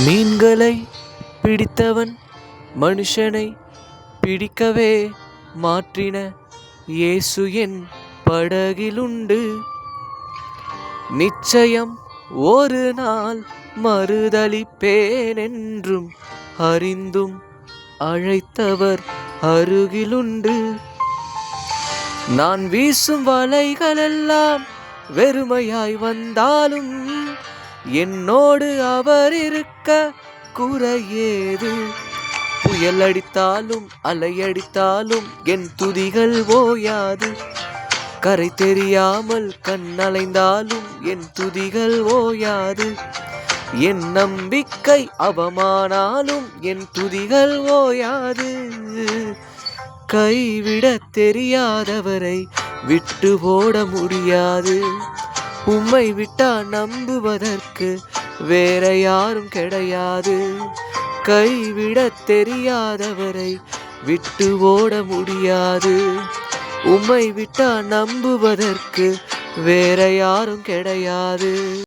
மீன்களை பிடித்தவன் மனுஷனை பிடிக்கவே மாற்றின இயேசு என் படகிலுண்டு. நிச்சயம் ஒரு நாள் மறுதலிப்பேனென்றும் அறிந்தும் அழைத்தவர் அருகிலுண்டு. நான் வீசும் வலைகளெல்லாம் வெறுமையாய் வந்தாலும் என்னோடு அவர் இருக்க குறையேது. புயல் அடித்தாலும் அலையடித்தாலும் என் துதிகள் ஓயாது. கரை தெரியாமல் கண்ணலைந்தாலும் என் துதிகள் ஓயாது. என் நம்பிக்கை அவமானாலும் என் துதிகள் ஓயாது. கைவிட தெரியாதவரை விட்டு ஓட முடியாது. உம்மை விட்டா நம்புவதற்கு வேற யாரும் கிடையாது. கைவிட தெரியாதவரை விட்டு ஓட முடியாது. உம்மை விட்டா நம்புவதற்கு வேற யாரும் கிடையாது.